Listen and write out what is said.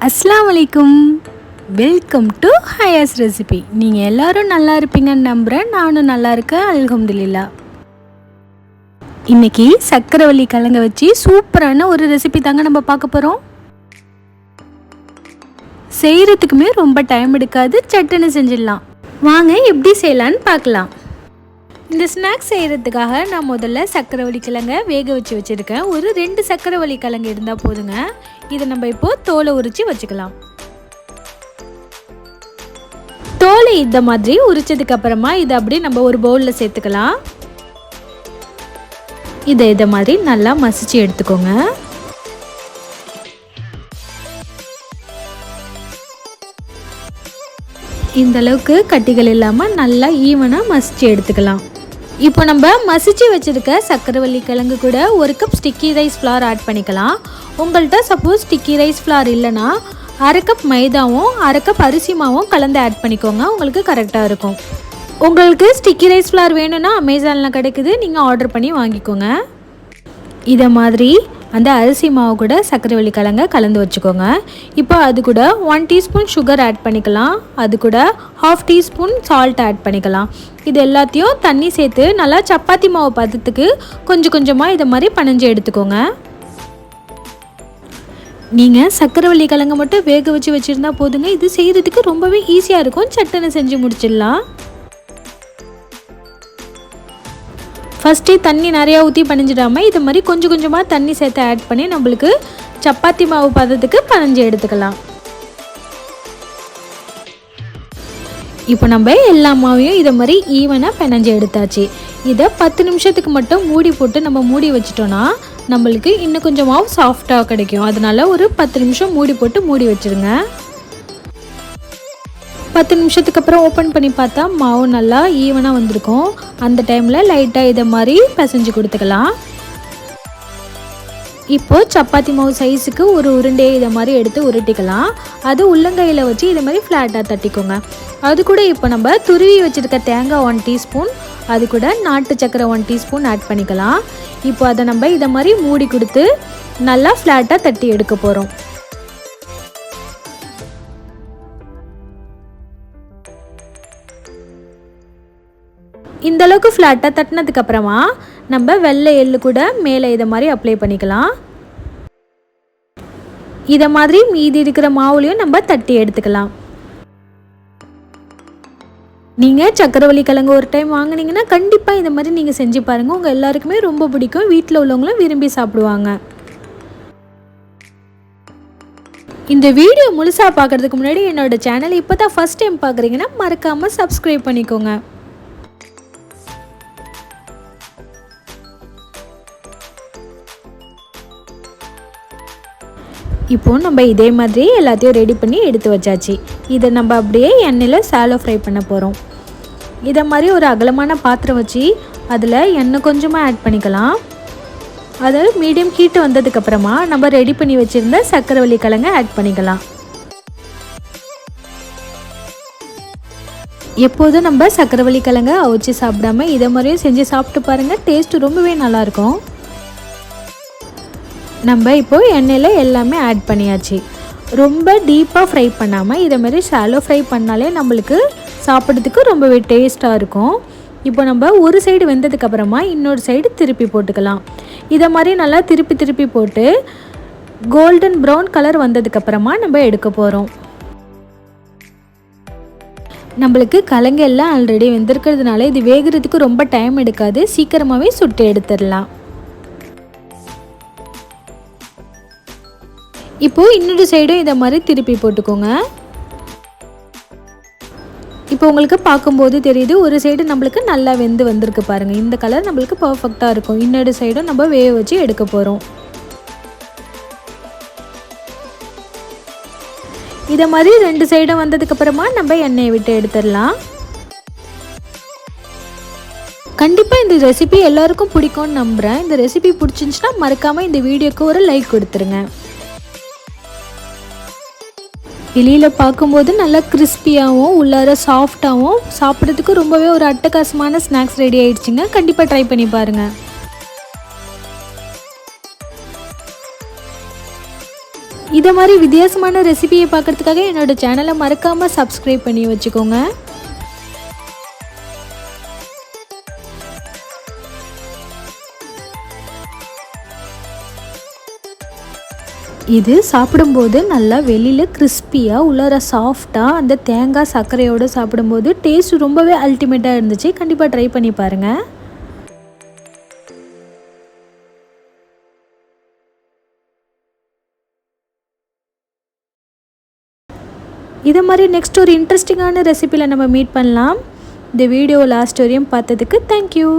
அஸ்ஸலாமு அலைக்கும். Welcome to Haya's recipe. நீங்கள் எல்லோரும் நல்லா இருப்பீங்கன்னு நம்புகிறேன். நானும் நல்லா இருக்கேன், அல்ஹம்துலில்லாஹ். இன்றைக்கி சக்கரவள்ளி கிழங்க வச்சு சூப்பரான ஒரு ரெசிபி தாங்க நம்ம பார்க்க போகிறோம். செய்கிறதுக்குமே ரொம்ப டைம் எடுக்காது, சட்டுன்னு செஞ்சிடலாம். வாங்க எப்படி செய்யலான்னு பார்க்கலாம். இந்த ஸ்நாக்ஸ் செய்கிறதுக்காக நான் முதல்ல சக்கரவள்ளி கிழங்க வேக வச்சு வச்சுருக்கேன். ஒரு 2 சக்கரவள்ளி கிழங்கு இருந்தால் போதுங்க. இதை நம்ம இப்போது தோலை உரித்து வச்சுக்கலாம். தோலை இந்த மாதிரி உரிச்சதுக்கு அப்புறமா இதை அப்படியே நம்ம ஒரு பவுலில் சேர்த்துக்கலாம். இதை மாதிரி நல்லா மசிச்சு எடுத்துக்கோங்க. இந்த அளவுக்கு கட்டிகள் இல்லாமல் நல்லா ஈவனாக மசிச்சு எடுத்துக்கலாம். இப்போ நம்ம மசிச்சு வச்சுருக்க சக்கரவள்ளி கிழங்கு கூட 1 cup sticky rice flour add பண்ணிக்கலாம். உங்கள்கிட்ட சப்போஸ் ஸ்டிக்கி ரைஸ் ஃப்ளார் இல்லைன்னா 1/2 கப் மைதாவும் 1/2 கப் அரிசி மாவும் கலந்து ஆட் பண்ணிக்கோங்க. உங்களுக்கு கரெக்டாக இருக்கும். உங்களுக்கு ஸ்டிக்கி ரைஸ் ஃப்ளார் வேணும்னா அமேசானில் கிடைக்குது, நீங்கள் ஆர்டர் பண்ணி வாங்கிக்கோங்க. இதை மாதிரி அந்த அரிசி மாவு கூட சக்கரவள்ளி கிழங்க கலந்து வச்சுக்கோங்க. இப்போ அது கூட 1 டீஸ்பூன் சுகர் ஆட் பண்ணிக்கலாம். அது கூட 1/2 டீஸ்பூன் சால்ட் ஆட் பண்ணிக்கலாம். இது எல்லாத்தையும் தண்ணி சேர்த்து நல்லா சப்பாத்தி மாவு பதத்துக்கு கொஞ்சம் கொஞ்சமாக இதை மாதிரி பனஞ்சு எடுத்துக்கோங்க. நீங்கள் சக்கரவள்ளி கிழங்க மட்டும் வேக வச்சு வச்சுருந்தா போதுங்க. இது செய்கிறதுக்கு ரொம்பவே ஈஸியாக இருக்கும், சட்டுன்னு செஞ்சு முடிச்சிடலாம். ஃபஸ்ட்டு தண்ணி நிறையா ஊற்றி பனைஞ்சிடாமல் இது மாதிரி கொஞ்சம் கொஞ்சமாக தண்ணி சேர்த்து ஆட் பண்ணி நம்மளுக்கு சப்பாத்தி மாவு பதத்துக்கு பனஞ்சு எடுத்துக்கலாம். இப்போ நம்ம எல்லா மாவையும் இதை மாதிரி ஈவனாக பனஞ்சு எடுத்தாச்சு. இதை 10 நிமிஷத்துக்கு மட்டும் மூடி போட்டு நம்ம மூடி வச்சிட்டோன்னா நம்மளுக்கு இன்னும் கொஞ்சம் மாவு சாஃப்டாக கிடைக்கும். அதனால ஒரு 10 நிமிஷம் மூடி போட்டு மூடி வச்சுருங்க. 10 நிமிஷத்துக்கு அப்புறம் ஓப்பன் பண்ணி பார்த்தா மாவு நல்லா ஈவனாக வந்திருக்கும். அந்த டைமில் லைட்டாக இதை மாதிரி பிசைஞ்சு கொடுத்துக்கலாம். இப்போது சப்பாத்தி மாவு சைஸுக்கு ஒரு உருண்டையை இதை மாதிரி எடுத்து உருட்டிக்கலாம். அது உள்ளங்கையில் வச்சு இதை மாதிரி ஃப்ளாட்டாக தட்டிக்கோங்க. அது கூட இப்போ நம்ம துருவி வச்சுருக்க தேங்காய் 1 டீஸ்பூன், அது கூட நாட்டு சக்கரை 1 டீஸ்பூன் ஆட் பண்ணிக்கலாம். இப்போ அதை நம்ம இதை மாதிரி மூடி கொடுத்து நல்லா ஃப்ளாட்டாக தட்டி எடுக்க போகிறோம். இந்த அளவுக்கு ஃப்ளாட்டாக தட்டினதுக்கு அப்புறமா நம்ம வெள்ளை எள்ளு கூட மேலே இதை மாதிரி அப்ளை பண்ணிக்கலாம். இதை மாதிரி மீதி இருக்கிற மாவுலையும் நம்ம தட்டி எடுத்துக்கலாம். நீங்கள் சக்கரவள்ளி கிழங்கு ஒரு டைம் வாங்கினீங்கன்னா கண்டிப்பாக இந்த மாதிரி நீங்கள் செஞ்சு பாருங்கள். உங்கள் எல்லாருக்குமே ரொம்ப பிடிக்கும், வீட்டில் உள்ளவங்களும் விரும்பி சாப்பிடுவாங்க. இந்த வீடியோ முழுசாக பார்க்குறதுக்கு முன்னாடி என்னோடய சேனல் இப்போ தான் ஃபஸ்ட் டைம் பார்க்குறீங்கன்னா மறக்காமல் சப்ஸ்கிரைப் பண்ணிக்கோங்க. இப்போது நம்ம இதே மாதிரி எல்லாத்தையும் ரெடி பண்ணி எடுத்து வச்சாச்சு. இதை நம்ம அப்படியே எண்ணெயில் சாலோ ஃப்ரை பண்ண போகிறோம். இதை மாதிரி ஒரு அகலமான பாத்திரம் வச்சு அதில் எண்ணெய் கொஞ்சமாக ஆட் பண்ணிக்கலாம். அது மீடியம் ஹீட்டு வந்ததுக்கப்புறமா நம்ம ரெடி பண்ணி வச்சுருந்த சக்கரவள்ளி கிழங்க ஆட் பண்ணிக்கலாம். எப்போதும் நம்ம சக்கரவள்ளி கிழங்க அவிச்சு சாப்பிடாம இதை மாதிரியும் செஞ்சு சாப்பிட்டு பாருங்கள், டேஸ்ட்டு ரொம்பவே நல்லாயிருக்கும். நம்ம இப்போது எண்ணெயில் எல்லாமே ஆட் பண்ணியாச்சு. ரொம்ப டீப்பாக ஃப்ரை பண்ணாமல் இதை மாதிரி ஷாலோ ஃப்ரை பண்ணாலே நம்மளுக்கு சாப்பிட்றதுக்கு ரொம்பவே டேஸ்ட்டாக இருக்கும். இப்போ நம்ம ஒரு சைடு வெந்ததுக்கப்புறமா இன்னொரு சைடு திருப்பி போட்டுக்கலாம். இதை மாதிரி நல்லா திருப்பி திருப்பி போட்டு கோல்டன் ப்ரௌன் கலர் வந்ததுக்கப்புறமா நம்ம எடுக்க போகிறோம். நம்மளுக்கு கிழங்கு எல்லாம் ஆல்ரெடி வெந்திருக்கிறதுனால இது வேகிறதுக்கு ரொம்ப டைம் எடுக்காது, சீக்கிரமாகவே சுட்டு எடுத்துடலாம். இப்போது இன்னொரு சைடும் இதை மாதிரி திருப்பி போட்டுக்கோங்க. இப்போ உங்களுக்கு பார்க்கும்போது தெரியுது ஒரு சைடு நம்மளுக்கு நல்லா வெந்து வந்திருக்கு பாருங்கள். இந்த கலர் நம்மளுக்கு பர்ஃபெக்டாக இருக்கும். இன்னொரு சைடும் நம்ம வேக வச்சு எடுக்க போகிறோம். இதை மாதிரி 2 சைடும் வந்ததுக்கப்புறமா நம்ம எண்ணெயை விட்டு எடுத்துடலாம். கண்டிப்பாக இந்த ரெசிபி எல்லாருக்கும் பிடிக்கும்னு நம்புகிறேன். இந்த ரெசிபி பிடிச்சிருந்துச்சுன்னா மறக்காமல் இந்த வீடியோக்கு ஒரு லைக் கொடுத்துருங்க. வெளியில் பார்க்கும்போது நல்லா கிறிஸ்பியாகவும் உள்ளார சாஃப்டாகவும் சாப்பிட்றதுக்கு ரொம்பவே ஒரு அட்டகாசமான ஸ்நாக்ஸ் ரெடி ஆகிடுச்சிங்க. கண்டிப்பாக ட்ரை பண்ணி பாருங்கள். இதை இந்த மாதிரி வித்தியாசமான ரெசிபியை பார்க்குறதுக்காக என்னோட சேனலை மறக்காமல் சப்ஸ்கிரைப் பண்ணி வச்சுக்கோங்க. இது சாப்பிடும்போது நல்லா வெளியில் கிறிஸ்பியாக உள்ளார சாஃப்டாக அந்த தேங்காய் சர்க்கரையோடு சாப்பிடும்போது டேஸ்ட் ரொம்பவே அல்டிமேட்டாக இருந்துச்சு. கண்டிப்பாக ட்ரை பண்ணி பாருங்கள். இதை மாதிரி நெக்ஸ்ட் ஒரு இன்ட்ரெஸ்டிங்கான ரெசிபியில் நம்ம மீட் பண்ணலாம். இந்த வீடியோ லாஸ்ட் வரையும் பார்த்ததுக்கு தேங்க்யூ.